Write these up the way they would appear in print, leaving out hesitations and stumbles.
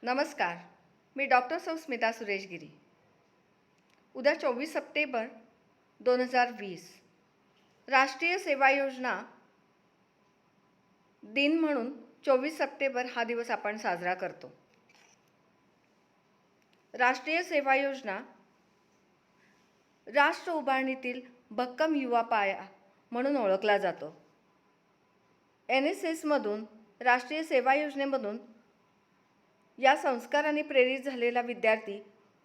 नमस्कार. मी डॉक्टर स्मिता सुरेश गिरी. उद्या 24 सप्टेंबर 2020 राष्ट्रीय सेवा योजना दिन म्हणून 24 सप्टेंबर हा दिवस आपण साजरा करतो. राष्ट्रीय सेवा योजना राष्ट्र उभारणीतील भक्कम युवा पाया म्हणून ओळखला जातो. NSSमधून राष्ट्रीय सेवा योजनेमधून या संस्काराने प्रेरित झालेला विद्यार्थी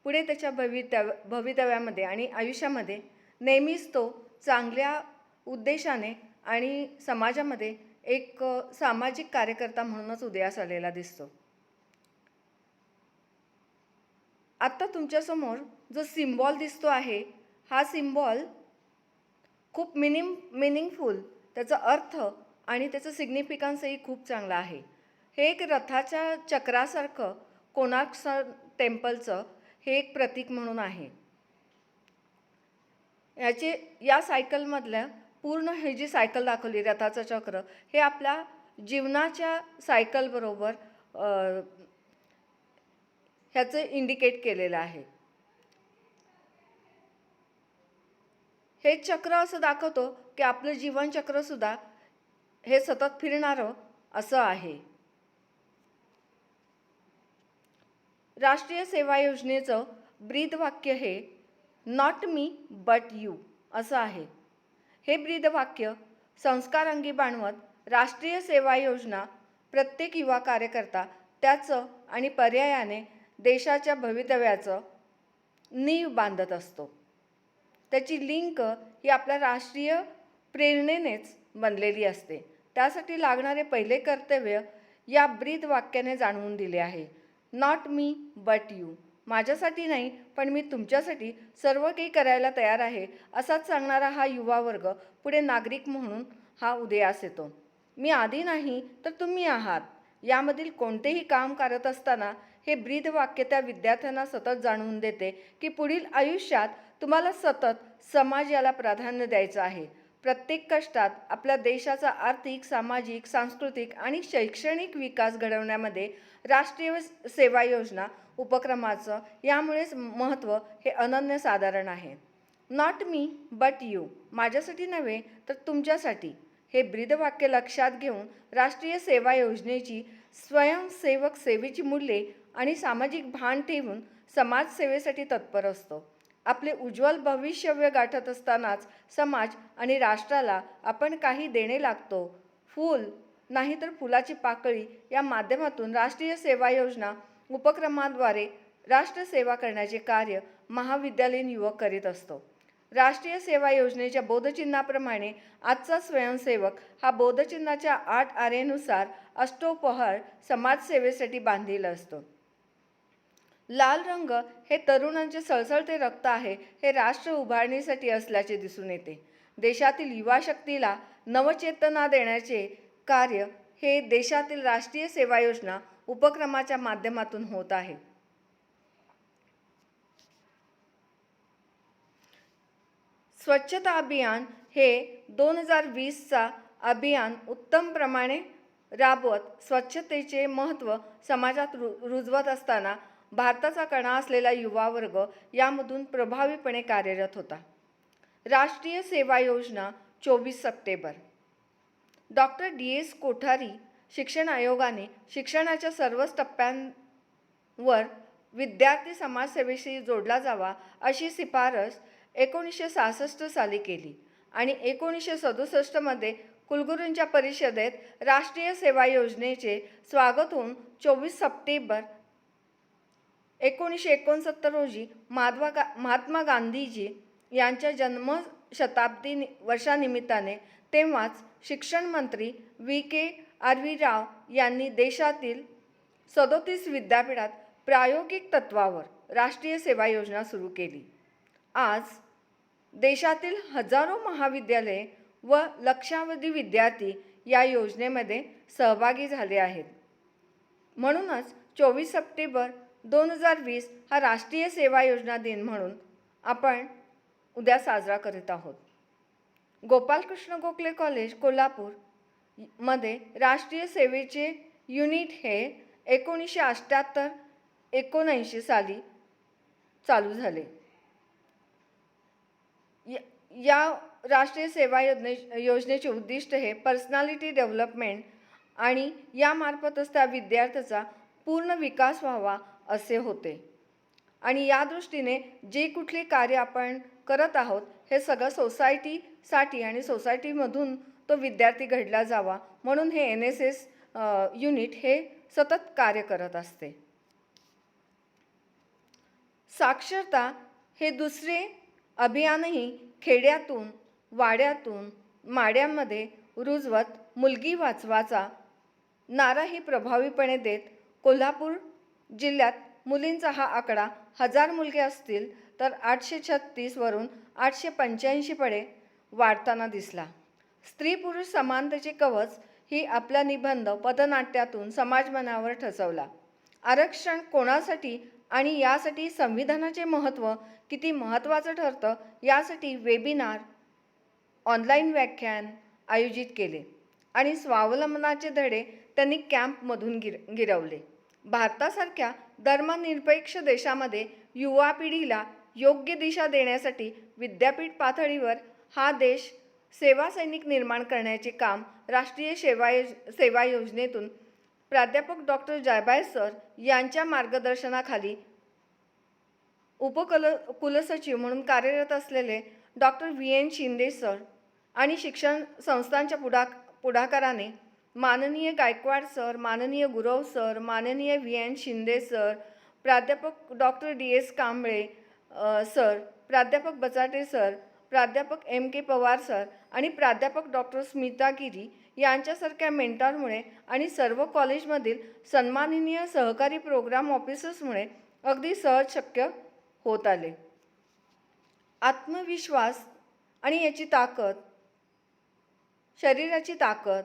पुढे त्याच्या भवितव्यामध्ये आणि आयुष्यामध्ये नेहमीच तो चांगल्या उद्देशाने आणि समाजामध्ये एक सामाजिक कार्यकर्ता म्हणूनच उदयास आलेला दिसतो. आता तुमच्यासमोर जो सिम्बॉल दिसतो आहे, हा सिम्बॉल खूप मिनिंगफुल, त्याचा अर्थ आणि त्याचं सिग्निफिकन्सही खूप चांगला आहे. हे एक रथाच्या चक्रासारखं कोणार्क टेम्पलचं हे एक प्रतीक म्हणून आहे. या सायकलमधल्या पूर्ण ही जी सायकल दाखवली रथाचं चक्र, हे आपल्या जीवनाच्या सायकलबरोबर ह्याचं इंडिकेट केलेलं आहे. हे चक्र असं दाखवतो की आपलं जीवनचक्रसुद्धा हे सतत फिरणारं असं आहे. राष्ट्रीय सेवा योजनेचं ब्रीदवाक्य हे नॉट मी बट यू असं आहे. हे ब्रीदवाक्य संस्कारांगी बाणवत राष्ट्रीय सेवा योजना प्रत्येक युवा कार्यकर्ता त्याचं आणि पर्यायाने देशाच्या भवितव्याचं नीव बांधत असतो. त्याची लिंक ही आपल्या राष्ट्रीय प्रेरणेनेच बनलेली असते. त्यासाठी लागणारे पहिले कर्तव्य या ब्रीदवाक्याने जाणवून दिले आहे. नॉट मी बट यू, माझ्यासाठी नाही पण मी तुमच्यासाठी सर्व काही करायला तयार आहे असाच सांगणारा हा युवा वर्ग पुढे नागरिक म्हणून हा उदयास येतो. मी आधी नाही तर तुम्ही आहात यामधील कोणतेही काम करत असताना हे ब्रीदवाक्य त्या विद्यार्थ्यांना सतत जाणवून देते की पुढील आयुष्यात तुम्हाला सतत समाज याला प्राधान्य द्यायचं आहे. प्रत्येक कष्टात आपल्या देशाचा आर्थिक, सामाजिक, सांस्कृतिक आणि शैक्षणिक विकास घडवण्यामध्ये राष्ट्रीय सेवा योजना उपक्रमाचं यामुळेच महत्त्व हे अनन्यसाधारण आहे. नॉट मी बट यू, माझ्यासाठी नव्हे तर तुमच्यासाठी, हे ब्रीदवाक्य लक्षात घेऊन राष्ट्रीय सेवा योजनेची स्वयंसेवक सेवेची मूल्ये आणि सामाजिक भान ठेवून समाजसेवेसाठी तत्पर असतो. आपले उज्ज्वल भविष्य गाठत असतानाच समाज आणि राष्ट्राला आपण काही देणे लागतो. फूल नाही तर फुलाची पाकळी या माध्यमातून राष्ट्रीय सेवा योजना उपक्रमाद्वारे राष्ट्रसेवा करण्याचे कार्य महाविद्यालयीन युवक करीत असतो. राष्ट्रीय सेवा योजनेच्या बोधचिन्हाप्रमाणे आजचा स्वयंसेवक हा बोधचिन्हाच्या 8 आरेनुसार अष्टोपहर समाजसेवेसाठी बांधलेला असतो. लाल रंग हे तरुणांचे सळसळते रक्त आहे, हे राष्ट्र उभारणीसाठी असल्याचे दिसून येते. देशातील युवा शक्तीला नवचेतना देण्याचे कार्य हे देशातील राष्ट्रीय सेवा योजना उपक्रमाच्या माध्यमातून होत आहे. स्वच्छता अभियान हे 2020चा अभियान उत्तमप्रमाणे राबवत स्वच्छतेचे महत्त्व समाजात रुजवत असताना भारताचा कणा असलेला युवा वर्ग यामधून प्रभावीपणे कार्यरत होता. राष्ट्रीय सेवा योजना 24 सप्टेंबर. डॉक्टर DS कोठारी शिक्षण आयोगाने शिक्षणाच्या सर्वच टप्प्यांवर विद्यार्थी समाजसेवेशी जोडला जावा अशी शिफारस 1966 साली केली आणि 1967 मध्ये कुलगुरूंच्या परिषदेत राष्ट्रीय सेवा योजनेचे स्वागत होऊन 24 सप्टेंबर 1969 रोजी महात्मा गांधीजी यांच्या जन्मशताब्दी वर्षानिमित्ताने तेव्हाच शिक्षण मंत्री VK आर्वी राव यांनी देशातील 37 विद्यापीठात प्रायोगिक तत्वावर राष्ट्रीय सेवा योजना सुरू केली. आज देशातील हजारो महाविद्यालये व लक्षावधी विद्यार्थी या योजनेमध्ये सहभागी झाले आहेत. म्हणूनच 24 सप्टेंबर 2020 हा राष्ट्रीय सेवा योजना दिन म्हणून आपण उद्या साजरा करीत आहोत. गोपालकृष्ण गोखले कॉलेज कोल्हापूर मध्ये राष्ट्रीय सेवेचे युनिट हे 1978 1979 साली चालू झाले. या राष्ट्रीय सेवा योजनेचे उद्दिष्ट हे पर्सनॅलिटी डेव्हलपमेंट आणि यामार्फतच त्या विद्यार्थ्याचा पूर्ण विकास व्हावा असे होते. आणि या दृष्टीने जे कुठले कार्य आपण करत आहोत हे सगळं सोसायटीसाठी आणि सोसायटीमधून तो विद्यार्थी घडला जावा म्हणून हे NSS युनिट हे सतत कार्य करत असते. साक्षरता हे दुसरे अभियानही खेड्यातून वाड्यातून माड्यांमध्ये रुजवत मुलगी वाचवाचा नाराही प्रभावीपणे देत कोल्हापूर जिल्ह्यात मुलींचा हा आकडा 1000 मुलगे असतील तर 836 वरून 885 कडे वाढताना दिसला. स्त्री पुरुष समानतेचे कवच ही आपला निबंध पथनाट्यातून समाजमनावर ठसवला. आरक्षण कोणासाठी आणि यासाठी संविधानाचे महत्त्व किती महत्त्वाचं ठरतं यासाठी वेबिनार, ऑनलाईन व्याख्यान आयोजित केले आणि स्वावलंबनाचे धडे त्यांनी कॅम्पमधून गिरवले. भारतासारख्या धर्मनिरपेक्ष देशामध्ये युवा पिढीला योग्य दिशा देण्यासाठी विद्यापीठ पातळीवर हा देश सेवा सैनिक निर्माण करण्याचे काम राष्ट्रीय सेवा योजनेतून प्राध्यापक डॉक्टर जयभाय सर यांच्या मार्गदर्शनाखाली कुलसचिव म्हणून कार्यरत असलेले डॉक्टर VN शिंदे सर आणि शिक्षण संस्थांच्या पुढाकाराने माननीय गायकवाड सर, माननीय गुरव सर, माननीय VN शिंदे सर, प्राध्यापक डॉक्टर DS कांबळे सर, प्राध्यापक बचाटे सर, प्राध्यापक MK पवार सर आणि प्राध्यापक डॉक्टर स्मिता गिरी यांच्यासारख्या मेंटॉरमुळे आणि सर्व कॉलेजमधील सन्माननीय सहकारी प्रोग्राम ऑफिसर्समुळे अगदी सहज शक्य होत आले. आत्मविश्वास आणि याची ताकद, शरीराची ताकद,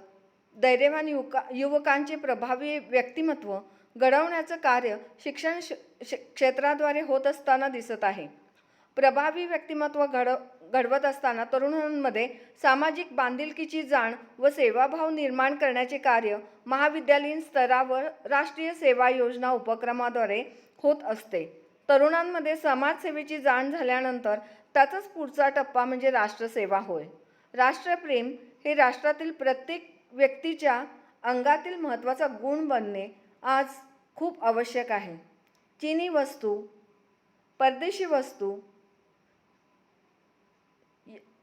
धैर्यवान युवकांचे प्रभावी व्यक्तिमत्व घडवण्याचं कार्य शिक्षण क्षेत्राद्वारे होत असताना दिसत आहे. प्रभावी व्यक्तिमत्व घडवत असताना तरुणांमध्ये सामाजिक बांधिलकीची जाण व सेवाभाव निर्माण करण्याचे कार्य महाविद्यालयीन स्तरावर राष्ट्रीय सेवा योजना उपक्रमाद्वारे होत असते. तरुणांमध्ये समाजसेवेची जाण झाल्यानंतर त्याचाच पुढचा टप्पा म्हणजे राष्ट्रसेवा होय. राष्ट्रप्रेम हे राष्ट्रातील प्रत्येक व्यक्तीच्या अंगातील महत्त्वाचा गुण बनणे आज खूप आवश्यक आहे. चीनी वस्तू, परदेशी वस्तू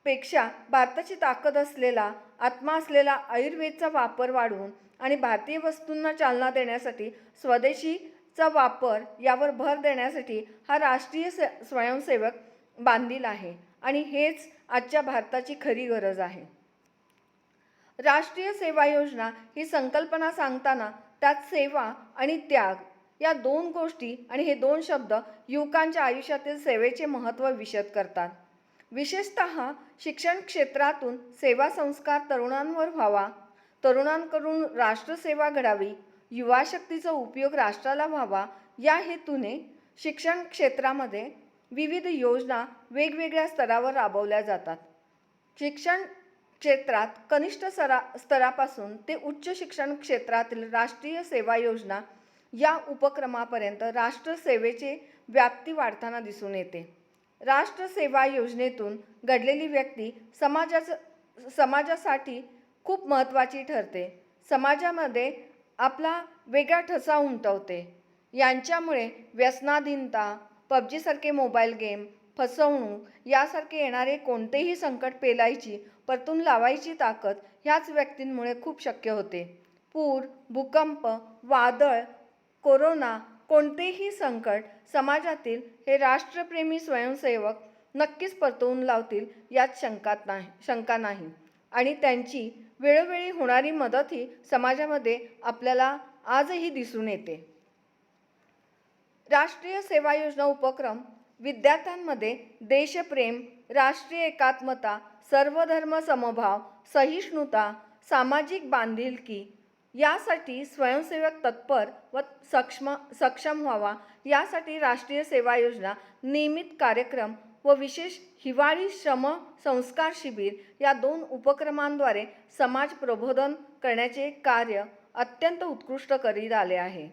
पेक्षा भारताची ताकद असलेला आत्मा असलेला आयुर्वेदचा वापर वाढवून आणि भारतीय वस्तूंना चालना देण्यासाठी स्वदेशीचा वापर यावर भर देण्यासाठी हा राष्ट्रीय स्वयंसेवक बांधील आहे आणि हेच आजच्या भारताची खरी गरज आहे. राष्ट्रीय सेवा योजना ही संकल्पना सांगताना त्यात सेवा आणि त्याग या दोन गोष्टी आणि हे दोन शब्द युवकांच्या आयुष्यातील सेवेचे महत्त्व विशद करतात. विशेषतः शिक्षण क्षेत्रातून सेवा संस्कार तरुणांवर व्हावा, तरुणांकडून राष्ट्रसेवा घडावी, युवा शक्तीचा उपयोग राष्ट्राला व्हावा या हेतूने शिक्षण क्षेत्रामध्ये विविध योजना वेगवेगळ्या स्तरावर राबवल्या जातात. शिक्षण क्षेत्रात कनिष्ठ स्तरापासून ते उच्च शिक्षण क्षेत्रातील राष्ट्रीय सेवा योजना या उपक्रमापर्यंत राष्ट्रसेवेचे व्याप्ती वाढताना दिसून येते. राष्ट्रसेवा योजनेतून घडलेली व्यक्ती समाजासाठी खूप महत्त्वाची ठरते. समाजामध्ये आपला वेगळा ठसा उमटवते. यांच्यामुळे व्यसनाधीनता, PUBG सारखे मोबाईल गेम, फसवणूक यासारखे येणारे कोणतेही संकट पेलायची, परतून लावायची ताकद ह्याच व्यक्तींमुळे खूप शक्य होते. पूर, भूकंप, वादळ, कोरोना कोणतेही संकट समाजातील हे राष्ट्रप्रेमी स्वयंसेवक नक्कीच परतवून लावतील यात शंका नाही. आणि त्यांची वेळोवेळी होणारी मदतही समाजामध्ये आपल्याला आजही दिसून येते. राष्ट्रीय सेवा योजना उपक्रम विद्यार्थ्यांमध्ये देशप्रेम, राष्ट्रीय एकात्मता, सर्वधर्म समभाव, सहिष्णुता, सामाजिक बांधिलकी यासाठी स्वयंसेवक तत्पर व सक्षम व्हावा यासाठी राष्ट्रीय सेवा योजना नियमित कार्यक्रम व विशेष हिवाळी श्रम संस्कार शिबिर या 2 उपक्रमांद्वारे समाज प्रबोधन करण्याचे कार्य अत्यंत उत्कृष्ट करीत आले आहे.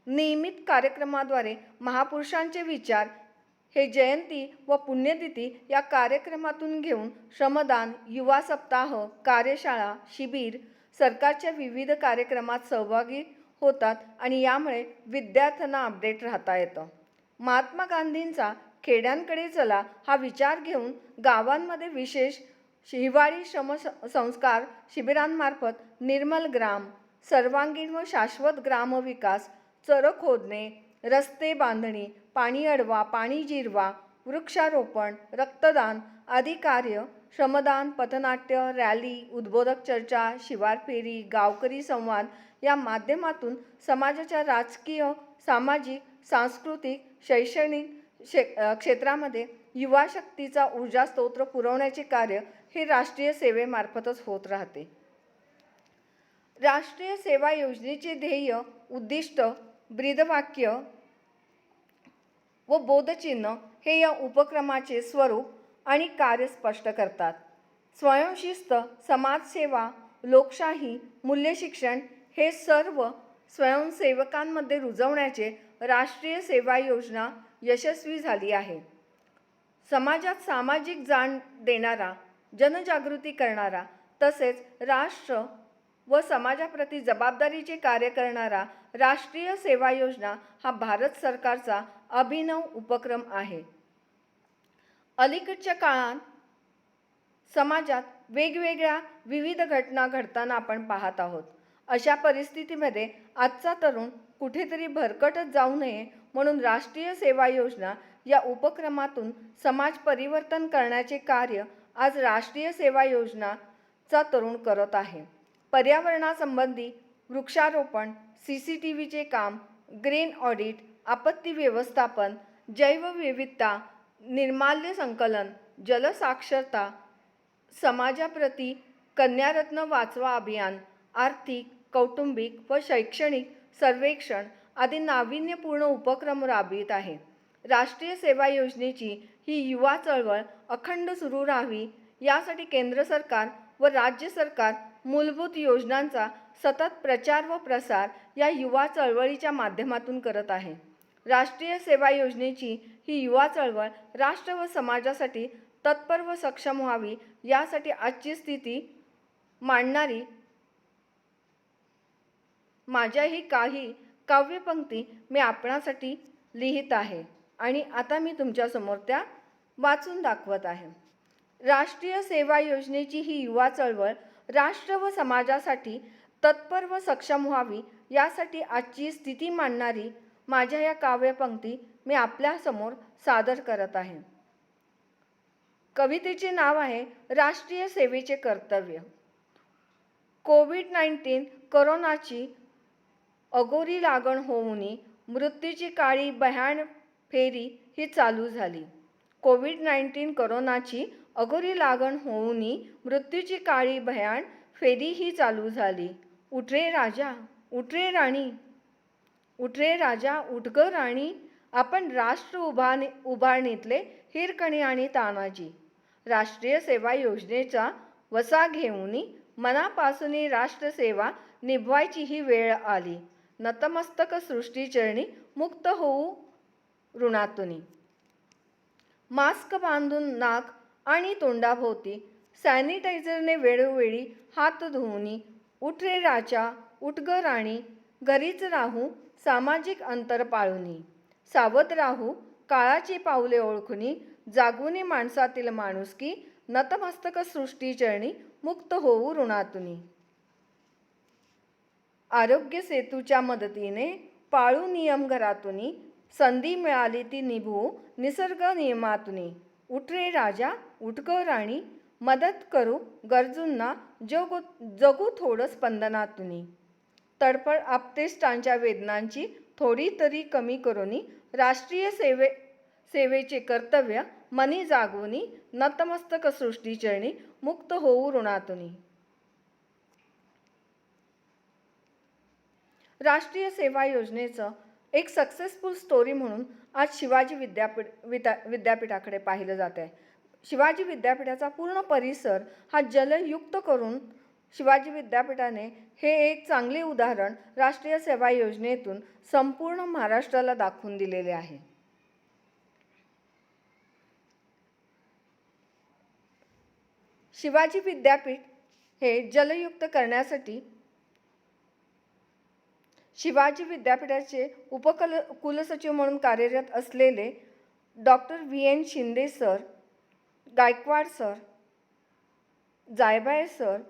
नियमित कार्यक्रमाद्वारे महापुरुषांचे विचार हे जयंती व पुण्यतिथी या कार्यक्रमातून घेऊन श्रमदान, युवा सप्ताह, कार्यशाळा, शिबिर, सरकारच्या विविध कार्यक्रमात सहभागी होतात आणि यामुळे विद्यार्थ्यांना अपडेट राहता येतं. महात्मा गांधींचा खेड्यांकडे चला हा विचार घेऊन गावांमध्ये विशेष हिवाळी संस्कार शिबिरांमार्फत निर्मल ग्राम, सर्वांगीण व शाश्वत ग्रामविकास, चर खोदणे, रस्ते बांधणी, पाणी अडवा, पाणी जिरवा, वृक्षारोपण, रक्तदान आदी कार्य, श्रमदान, पथनाट्य, रॅली, उद्बोधक चर्चा, शिवार फेरी, गावकरी संवाद या माध्यमातून समाजाच्या राजकीय, सामाजिक, सांस्कृतिक, शैक्षणिक क्षेत्रामध्ये युवा शक्तीचा ऊर्जा स्तोत्र पुरवण्याचे कार्य हे राष्ट्रीय सेवेमार्फतच होत राहते. राष्ट्रीय सेवा योजनेचे ध्येय, उद्दिष्ट, ब्रीदवाक्य व बोधचिन्ह हे या उपक्रमाचे स्वरूप आणि कार्य स्पष्ट करतात. स्वयंशिस्त, समाजसेवा, लोकशाही, मूल्यशिक्षण हे सर्व स्वयंसेवकांमध्ये रुजवण्याचे राष्ट्रीय सेवा योजना यशस्वी झाली आहे. समाजात सामाजिक जाण देणारा, जनजागृती करणारा तसेच राष्ट्र व समाजाप्रती जबाबदारीचे कार्य करणारा राष्ट्रीय सेवा योजना हा भारत सरकारचा अभिनव उपक्रम आहे. अलीकडच्या काळात समाजात वेगवेगळ्या विविध घटना घडताना आपण पाहत आहोत. अशा परिस्थितीमध्ये आजचा तरुण कुठेतरी भरकटत जाऊ नये म्हणून राष्ट्रीय सेवा योजना या उपक्रमातून समाज परिवर्तन करण्याचे कार्य आज राष्ट्रीय सेवा योजनाचा तरुण करत आहे. पर्यावरणासंबंधी वृक्षारोपण, CCTVचे काम, ग्रेन ऑडिट, आपत्ती व्यवस्थापन, जैवविविधता, निर्माल्य संकलन, जलसाक्षरता, समाजाप्रती कन्यारत्न वाचवा अभियान, आर्थिक, कौटुंबिक व शैक्षणिक सर्वेक्षण आदी नाविन्यपूर्ण उपक्रम राबवित आहे. राष्ट्रीय सेवा योजनेची ही युवा चळवळ अखंड सुरू राहावी यासाठी केंद्र सरकार व राज्य सरकार मूलभूत योजनांचा सतत प्रचार व प्रसार या युवा चळवळीच्या माध्यमातून करत आहे. राष्ट्रीय सेवा योजनेची ही युवा चळवळ राष्ट्र व समाजासाठी तत्पर व सक्षम व्हावी यासाठी आजची स्थिती मांडणारी माझ्याही काही काव्यपंक्ती मी आपणासाठी लिहित आहे आणि आता मी तुमच्यासमोर त्या वाचून दाखवत आहे. राष्ट्रीय सेवा योजनेची ही युवा चळवळ राष्ट्र व समाजासाठी तत्पर व सक्षम व्हावी यासाठी आजची स्थिती मांडणारी माझ्या या काव्यपंक्ती मी आपल्यासमोर सादर करत आहे. कवितेचे नाव आहे राष्ट्रीय सेवेचे कर्तव्य. कोविड-19 कोरोनाची अघोरी लागण होऊनी मृत्यूची काळी भयाण फेरी ही चालू झाली. कोविड-19 कोरोनाची अघोरी लागण होऊनी मृत्यूची काळी भयाण फेरी ही चालू झाली. उठ रे राजा, उठ रे राणी, उठ रे राजा, उठ ग राणी, आपण राष्ट्र उभारणीतले हिरकणी आणि तानाजी. राष्ट्रीय सेवा योजनेचा वसा घेऊनी मनापासून राष्ट्रसेवा निभवायची ही वेळ आली. नतमस्तक सृष्टीचरणी मुक्त होऊ ऋणातुनी. मास्क बांधून नाक आणि तोंडाभोवती सॅनिटायझरने वेळोवेळी हात धुवूनी. उठ रे राजा, उठ ग राणी, घरीच राहू सामाजिक अंतर पाळूनी. सावध राहू काळाची पावले ओळखुनी, जागुनी माणसातील माणुसकी, नतमस्तक सृष्टीचरणी मुक्त होऊ ऋणातुनी. आरोग्य सेतूच्या मदतीने पाळू नियम घरातुनी, संधी मिळाली ती निभवू निसर्ग नियमातुनी. उठ रे राजा, उठ ग राणी, मदत करू गरजूंना, जगू थोडं स्पंदनातुनी. तडफड आपतेष्टांच्या वेदनांची थोडी तरी कमी करूनी, राष्ट्रीय सेवेचे कर्तव्य मनी जागवूनी, नतमस्तक सृष्टीचरणी मुक्त होऊ ऋणातुनी. राष्ट्रीय सेवा योजनेचं एक सक्सेसफुल स्टोरी म्हणून आज शिवाजी विद्यापीठाकडे पाहिलं जात आहे. शिवाजी विद्यापीठाचा पूर्ण परिसर हा जलयुक्त करून शिवाजी विद्यापीठाने हे एक चांगले उदाहरण राष्ट्रीय सेवा योजनेतून संपूर्ण महाराष्ट्राला दाखवून दिलेले आहे. शिवाजी विद्यापीठ हे जलयुक्त करण्यासाठी शिवाजी विद्यापीठाचे कुलसचिव म्हणून कार्यरत असलेले doctor VN Shinde sir, Gaikwad sir, Jaybhaye sir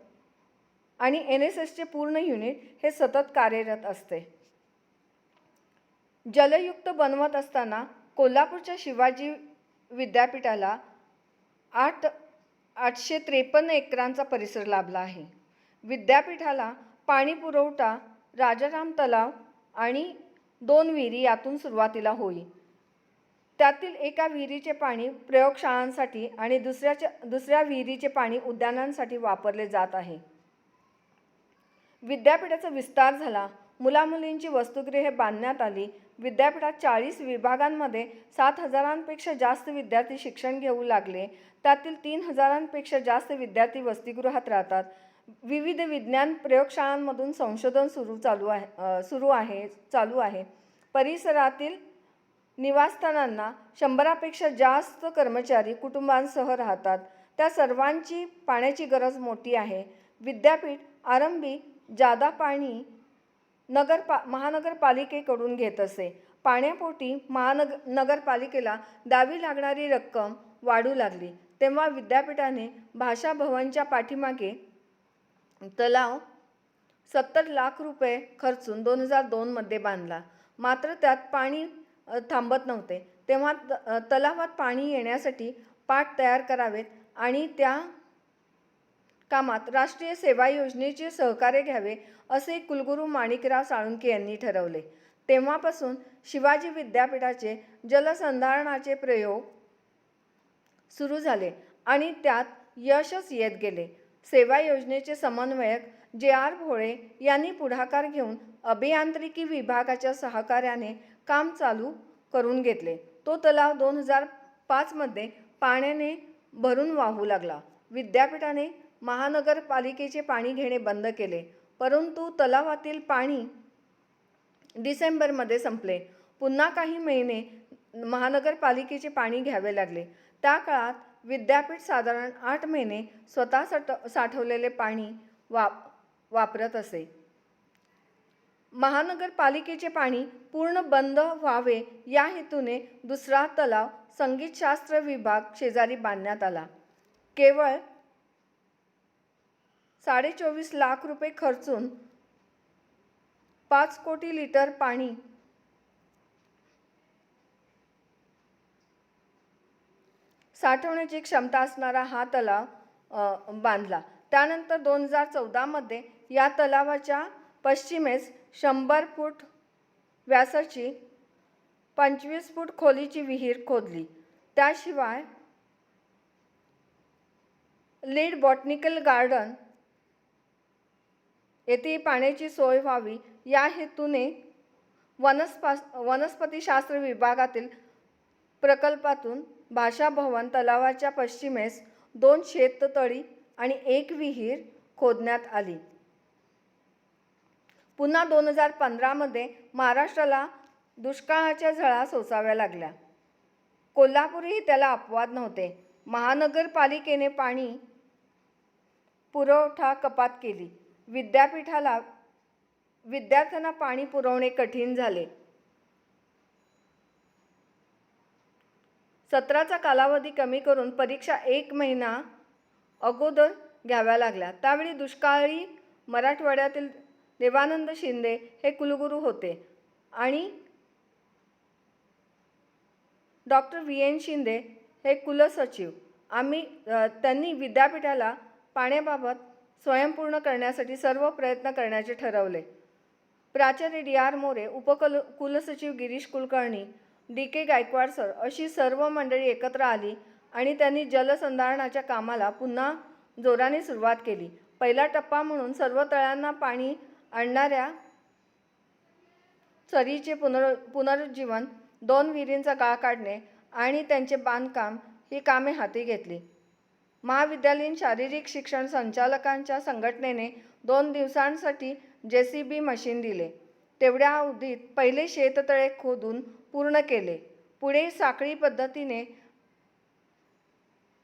आणि NSSचे पूर्ण युनिट हे सतत कार्यरत असते. जलयुक्त बनवत असताना कोल्हापूरच्या शिवाजी विद्यापीठाला 853 एकरांचा परिसर लाभला आहे. विद्यापीठाला पाणी पुरवठा राजाराम तलाव आणि 2 विहिरी यातून सुरुवातीला होई. त्यातील एका विहिरीचे पाणी प्रयोगशाळांसाठी आणि दुसऱ्या विहिरीचे पाणी उद्यानांसाठी वापरले जात आहे. विद्यापीठाचा विस्तार झाला. मुलामुलींची वसतिगृहे बांधण्यात आली. विद्यापीठात 40 विभागांमध्ये 7,000पेक्षा जास्त विद्यार्थी शिक्षण घेऊ लागले. त्यातील 3,000पेक्षा जास्त विद्यार्थी वसतिगृहात राहतात. विविध विज्ञान प्रयोगशाळांमधून संशोधन चालू आहे. परिसरातील निवासस्थानांना 100पेक्षा जास्त कर्मचारी कुटुंबांसह राहतात. त्या सर्वांची पाण्याची गरज मोठी आहे. विद्यापीठ आरंभी जादा पाणी महानगरपालिकेकडून घेत असे. पाण्यापोटी नगरपालिकेला द्यावी लागणारी रक्कम वाढू लागली. तेव्हा विद्यापीठाने भाषा भवनच्या पाठीमागे तलाव 70 लाख रुपये खर्चून 2002 बांधला. मात्र त्यात पाणी थांबत नव्हते. तेव्हा तलावात पाणी येण्यासाठी पाट तयार करावेत आणि त्या कामात राष्ट्रीय सेवा योजनेचे सहकार्य घ्यावे असे कुलगुरू माणिकराव साळुंखे यांनी ठरवले. तेव्हापासून शिवाजी विद्यापीठाचे जलसंधारणाचे प्रयोग सुरू झाले आणि त्यात यशच येत गेले. सेवा योजनेचे समन्वयक JR भोळे यांनी पुढाकार घेऊन अभियांत्रिकी विभागाच्या सहकार्याने काम चालू करून घेतले. तो तलाव 2005 पाण्याने भरून वाहू लागला. विद्यापीठाने महानगरपालिकेचे पाणी घेणे बंद केले, परंतु तलावातील पाणी डिसेंबरमध्ये संपले. पुन्हा काही महिने महानगरपालिकेचे पाणी घ्यावे लागले. त्या काळात विद्यापीठ साधारण 8 महिने स्वतः साठवलेले पाणी वापरत असे. महानगरपालिकेचे पाणी पूर्ण बंद व्हावे या हेतूने दुसरा तलाव संगीतशास्त्र विभाग शेजारी बांधण्यात आला. केवळ 24.5 लाख रुपये खर्चून 5 कोटी लिटर पाणी साठवण्याची क्षमता असणारा हा तलाव बांधला. त्यानंतर 2014 या तलावाच्या पश्चिमेस 100 फूट व्यासाची 25 फूट खोलीची विहीर खोदली. त्याशिवाय लीड बॉटनिकल गार्डन येथे पाण्याची सोय व्हावी या हेतूने वनस्पतीशास्त्र विभागातील प्रकल्पातून भाषा भवन तलावाच्या पश्चिमेस 2 शेततळी आणि 1 विहीर खोदण्यात आली. पुन्हा 2015 महाराष्ट्राला दुष्काळाच्या झळा सोसाव्या लागल्या. कोल्हापूरही त्याला अपवाद नव्हते. महानगरपालिकेने पाणी पुरवठा कपात केली. विद्यार्थ्यांना पाणी पुरवणे कठीण झाले. सत्राचा कालावधी कमी करून परीक्षा 1 महिना अगोदर घ्याव्या लागल्या. त्यावेळी दुष्काळी मराठवाड्यातील देवानंद शिंदे हे कुलगुरू होते आणि डॉक्टर VN शिंदे हे कुलसचिव. त्यांनी विद्यापीठाला पाण्याबाबत स्वयंपूर्ण करण्यासाठी सर्व प्रयत्न करण्याचे ठरवले. प्राचार्य DR मोरे, कुलसचिव गिरीश कुलकर्णी, DK गायकवाड सर अशी सर्व मंडळी एकत्र आली आणि त्यांनी जलसंधारणाच्या कामाला पुन्हा जोराने सुरुवात केली. पहिला टप्पा म्हणून सर्व तळ्यांना पाणी आणणाऱ्या चरीचे पुनरुज्जीवन, 2 विहिरींचा गाळ काढणे आणि त्यांचे बांधकाम ही कामे हाती घेतली. महाविद्यालयीन शारीरिक शिक्षण संचालकांच्या संघटनेने 2 दिवसांसाठी JCB मशीन दिले. तेवढ्या अवधीत पहिले शेततळे खोदून पूर्ण केले. पुढे साखळी पद्धतीने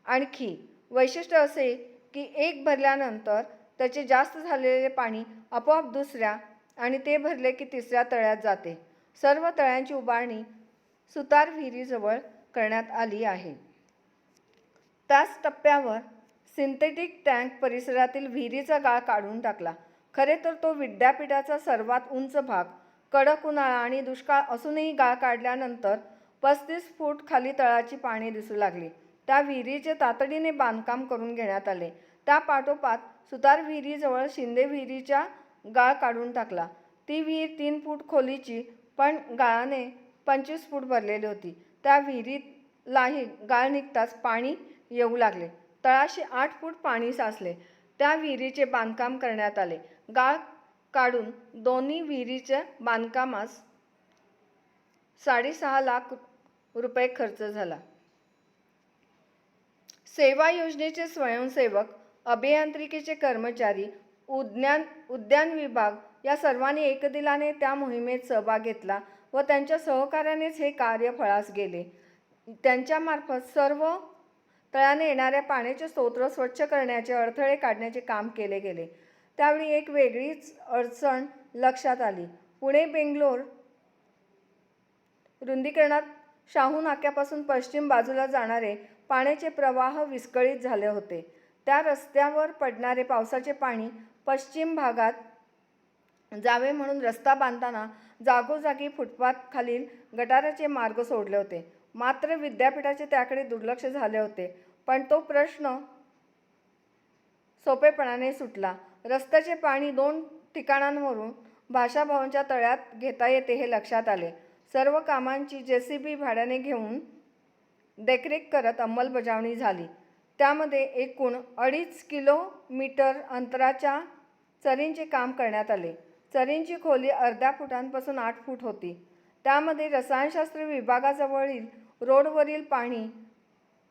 आणखी वैशिष्ट्य असे की एक भरल्यानंतर त्याचे जास्त झालेले पाणी आपोआप दुसऱ्या आणि ते भरले की तिसऱ्या तळ्यात जाते. सर्व तळ्यांची उभारणी सुतार विहिरीजवळ करण्यात आली आहे. त्याच टप्प्यावर सिंथेटिक टँक परिसरातील विहिरीचा गाळ काढून टाकला. खरे तर तो विद्यापीठाचा सर्वात उंच भाग. कडक उन्हाळा आणि दुष्काळ असूनही गाळ काढल्यानंतर 35 फूट खाली तळाची पाने दिसू लागली. त्या विहिरीचे तातडीने बांधकाम करून घेण्यात आले. त्या पाठोपाठ सुतार विहिरीजवळ शिंदे विहिरीचा गाळ काढून टाकला. ती विहीर 3 फूट खोलीची पण गाळाने 25 फूट भरलेली होती. त्या विहिरीलाही गाळ निघताच पाणी येऊ लागले. तळाशी 8 फूट पाणी साचले. त्या विहिरीचे बांधकाम करण्यात आले. गाळ काढून दोन्ही विहिरीच्या बांधकामास 6.5 लाख रुपये खर्च झाला. सेवा योजनेचे स्वयंसेवक, अभियांत्रिकीचे कर्मचारी, उद्यान विभाग या सर्वांनी एकदिलाने त्या मोहिमेत सहभाग घेतला व त्यांच्या सहकार्यानेच हे कार्य फळास गेले. त्यांच्यामार्फत सर्व तळ्याने येणाऱ्या पाण्याचे स्रोत स्वच्छ करण्याचे, अडथळे काढण्याचे काम केले गेले. त्यावेळी एक वेगळीच अडचण लक्षात आली. पुणे बेंगलोर रुंदीकरणात शाहू नाक्यापासून पश्चिम बाजूला जाणारे पाण्याचे प्रवाह विस्कळीत झाले होते. त्या रस्त्यावर पडणारे पावसाचे पाणी पश्चिम भागात जावे म्हणून रस्ता बांधताना जागोजागी फुटपाथ खालील गटाराचे मार्ग सोडले होते. मात्र विद्यापीठाचे त्याकडे दुर्लक्ष झाले होते. पण तो प्रश्न सोपेपणाने सुटला. रस्त्याचे पाणी 2 ठिकाणांवरून भाषाभवनच्या तळ्यात घेता येते हे लक्षात आले. सर्व कामांची JCB भाड्याने घेऊन देखरेख करत अंमलबजावणी झाली. त्यामध्ये एकूण 2.5 किलोमीटर अंतराच्या चरींचे काम करण्यात आले. चरींची खोली अर्ध्या फुटांपासून 8 फूट होती. त्यामध्ये रसायनशास्त्र विभागाजवळील रोडवरील पाणी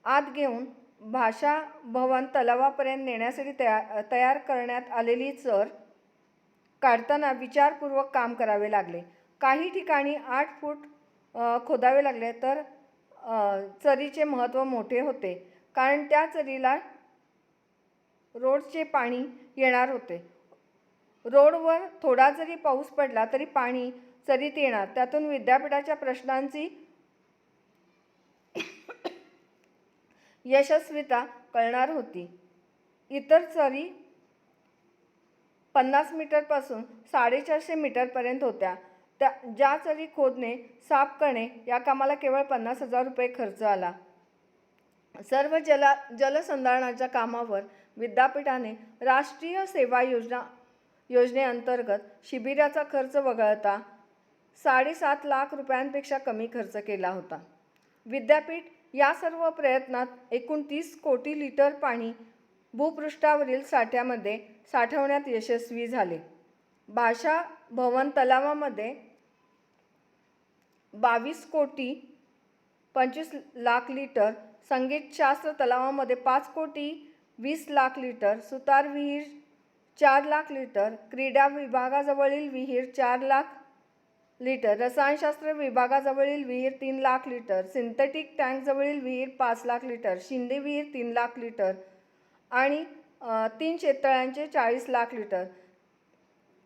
आत घेऊन भाषाभवन तलावापर्यंत नेण्यासाठी तयार करण्यात आलेली चर काढताना विचारपूर्वक काम करावे लागले. काही ठिकाणी 8 फूट खोदावे लागले तर चरीचे महत्त्व मोठे होते, कारण त्या चरीला रोडचे पाणी येणार होते. रोडवर थोडा जरी पाऊस पडला तरी पाणी चरीत येणार. त्यातून विद्यापीठाच्या प्रश्नांची यशस्वीता कळणार होती. इतर चरी 50 मीटरपासून 450 मीटरपर्यंत होत्या. ज्या चरी खोदणे, साफ करणे या कामाला केवळ 50,000 रुपये खर्च आला. सर्व जलसंधारणाच्या कामावर विद्यापीठाने राष्ट्रीय सेवा योजनेअंतर्गत शिबिराचा खर्च वगळता 7.5 लाख रुपयांपेक्षा कमी खर्च केला होता. विद्यापीठ या सर्व प्रयत्नात एकूण 30 कोटी लिटर पाणी भूपृष्ठावरील साठ्यामध्ये साठवण्यात यशस्वी झाले. भाषा भवन तलावामध्ये 22 कोटी 25 लाख लिटर, संगीतशास्त्र तलावामध्ये 5 कोटी 20 लाख लिटर, सुतार विहीर 4 लाख लिटर, क्रीडा विभागाजवळील विहीर 4 लाख लिटर, रसायनशास्त्र विभागाजवळील विहीर 3 लाख लिटर, सिंथेटिक टँकजवळील विहीर 5 लाख लिटर, शिंदे विहीर 3 लाख लिटर आणि 3 शेततळ्यांचे 40 लाख लिटर.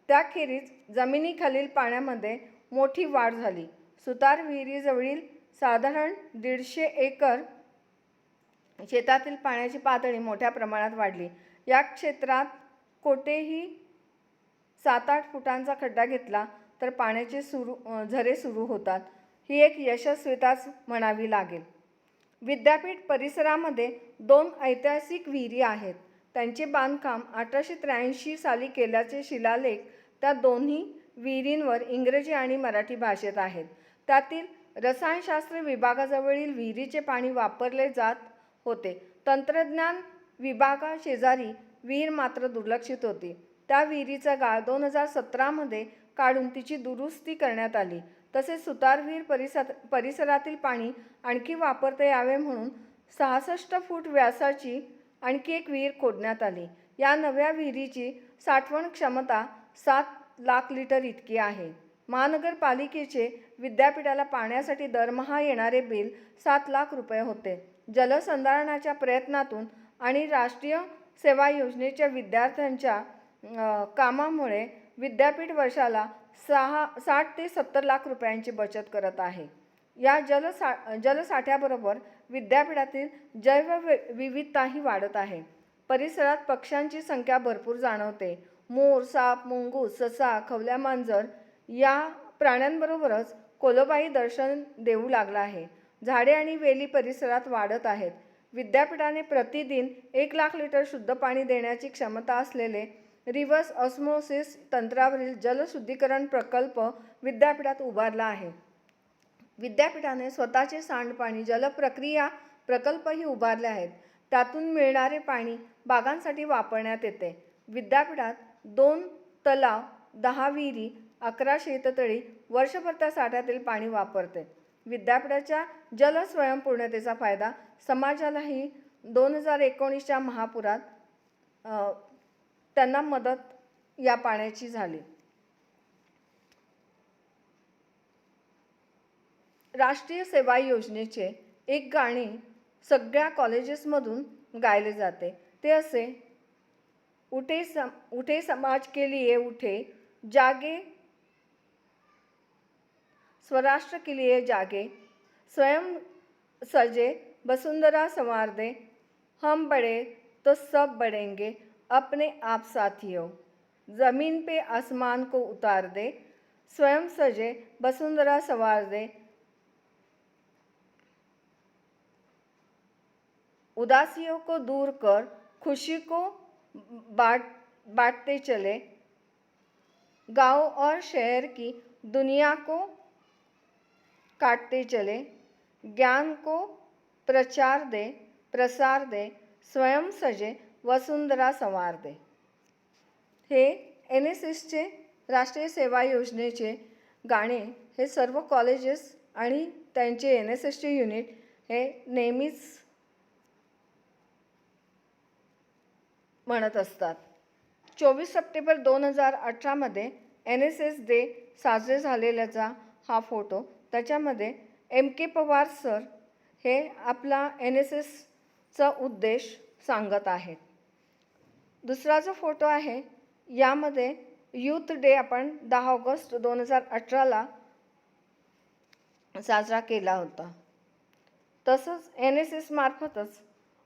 त्याखेरीज जमिनीखालील पाण्यामध्ये मोठी वाढ झाली. सुतार विहिरीजवळील साधारण 150 एकर शेतातील पाण्याची पातळी मोठ्या प्रमाणात वाढली. या क्षेत्रात कोठेही 7-8 फुटांचा खड्डा घेतला तर पाण्याचे झरे सुरू होतात. ही एक यशस्वीताच म्हणावी लागेल. विद्यापीठ परिसरामध्ये 2 ऐतिहासिक विहिरी आहेत. त्यांचे बांधकाम 1883 साली केल्याचे शिलालेख त्या दोन्ही विहिरींवर इंग्रजी आणि मराठी भाषेत आहेत. त्यातील रसायनशास्त्र विभागाजवळील विहिरीचे पाणी वापरले जात होते. तंत्रज्ञान विभागाशेजारी विहीर मात्र दुर्लक्षित होती. त्या विहिरीचा गाळ 2017 मध्ये काढून तिची दुरुस्ती करण्यात आली. तसेच सुतार विहीर परिसरातील पाणी आणखी वापरता यावे म्हणून 66 फूट व्यासाची आणखी एक विहीर खोदण्यात आली. या नव्या विहिरीची साठवण क्षमता 7 लाख लिटर इतकी आहे. महानगरपालिकेचे विद्यापीठाला पाण्यासाठी दरमहा येणारे बिल 7 लाख रुपये होते. जलसंधारणाच्या प्रयत्नातून आणि राष्ट्रीय सेवा योजनेच्या विद्यार्थ्यांच्या कामामुळे विद्यापीठ वर्षाला 60 ते 70 लाख रुपयांची बचत करत आहे. या जलसाठ्याबरोबर विद्यापीठातील जैवविविधताही वाढत आहे. परिसरात पक्ष्यांची संख्या भरपूर जाणवते. मोर, साप, मुंगूस, ससा, खवल्या मांजर या प्राण्यांबरोबरच कोलोबाही दर्शन देऊ लागला आहे. झाडे आणि वेली परिसरात वाढत आहेत. विद्यापीठाने प्रतिदिन 1 लाख लिटर शुद्ध पाणी देण्याची क्षमता असलेले रिव्हर्स ऑस्मोसिस तंत्रावरील जलशुद्धीकरण प्रकल्प विद्यापीठात उभारला आहे. विद्यापीठाने स्वतःचे सांडपाणी जलप्रक्रिया प्रकल्पही उभारले आहेत. त्यातून मिळणारे पाणी बागांसाठी वापरण्यात येते. विद्यापीठात 2 तलाव, 10 विहिरी, 11 शेततळी वर्षभर त्या साठ्यातील पाणी वापरते. विद्यापीठाच्या जलस्वयंपूर्णतेचा फायदा समाजालाही 2019च्या महापुरात त्यांना मदत या पाण्याची झाली. राष्ट्रीय सेवा योजनेचे एक गाणे सगळ्या कॉलेजेसमधून गायले जाते. ते असे, उठे समाज के लिए उठे, जागे स्वराष्ट्र के लिए जागे, स्वयं सजे वसुंधरा संवार दे, हम बढ़े तो सब बढ़ेंगे, अपने आप साथियों, ज़मीन पे आसमान को उतार दे, स्वयं सजे वसुंधरा संवार दे, उदासियों को दूर कर खुशी को बांटते चले, गांव और शहर की दुनिया को काटते चले, ज्ञान को प्रसार दे, स्वयं सजे वसुंधरा संवार दे. हे NSSचे राष्ट्रीय सेवा योजनेचे गाणे हे सर्व कॉलेजेस आणि त्यांचे NSSचे युनिट हे नेहमीच म्हणत असतात. 24 सप्टेंबर 2018मध्ये NSS डे साजरे झालेल्याचा हा फोटो. त्याच्यामध्ये MK पवार सर हे आपला NSSचा उद्देश सांगत आहेत. दुसरा जो फोटो आहे यामध्ये यूथ डे आपण 10 ऑगस्ट 2018ला साजरा केला होता. तसंच NSS मार्फतच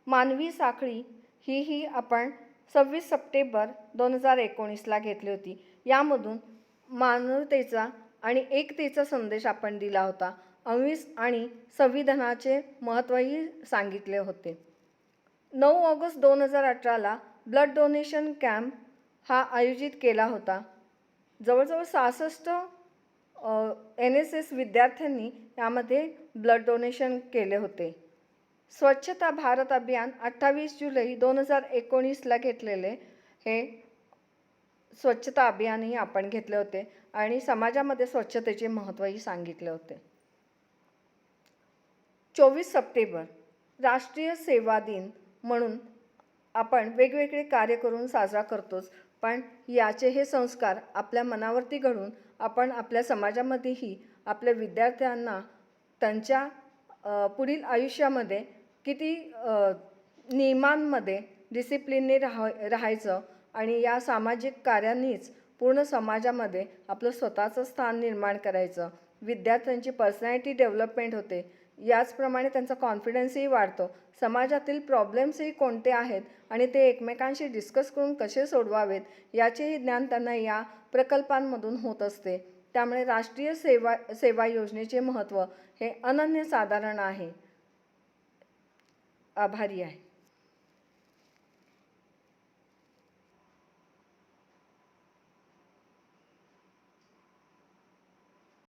मानवी साखळी ही आपण 26 सप्टेंबर 2019ला घेतली होती. यामधून मानवतेचा आणि एकतेचा संदेश आपण दिला होता. अंवीस आणि संविधानाचे महत्त्वही सांगितले होते. 9 ऑगस्ट 2018ला ब्लड डोनेशन कॅम्प हा आयोजित केला होता. जवळजवळ 66 NSS विद्यार्थ्यांनी यामध्ये ब्लड डोनेशन केले होते. स्वच्छता भारत अभियान 28 जुलै 2019ला घेतलेले हे स्वच्छता अभियानही आपण घेतले होते आणि समाजामध्ये स्वच्छतेचे महत्त्वही सांगितले होते. 24 सप्टेंबर राष्ट्रीय सेवा दिन म्हणून आपण वेगवेगळे कार्य करून साजरा करतोच, पण याचे हे संस्कार आपल्या मनावरती घडून आपण आपल्या समाजामध्येही आपल्या विद्यार्थ्यांना त्यांच्या पुढील आयुष्यामध्ये किती नियमांमध्ये डिसिप्लिनने राहायचं आणि या सामाजिक कार्यांनीच पूर्ण समाजामध्ये आपलं स्वतःचं स्थान निर्माण करायचं. विद्यार्थ्यांची पर्सनॅलिटी डेव्हलपमेंट होते. याचप्रमाणे त्यांचा कॉन्फिडन्सही वाढतो. समाजातील प्रॉब्लेम्सही कोणते आहेत आणि ते एकमेकांशी डिस्कस करून कसे सोडवावेत याचेही ज्ञान त्यांना या प्रकल्पांमधून होत असते. त्यामुळे राष्ट्रीय सेवा योजनेचे महत्त्व हे अनन्यसाधारण आहे. आभारी आहे.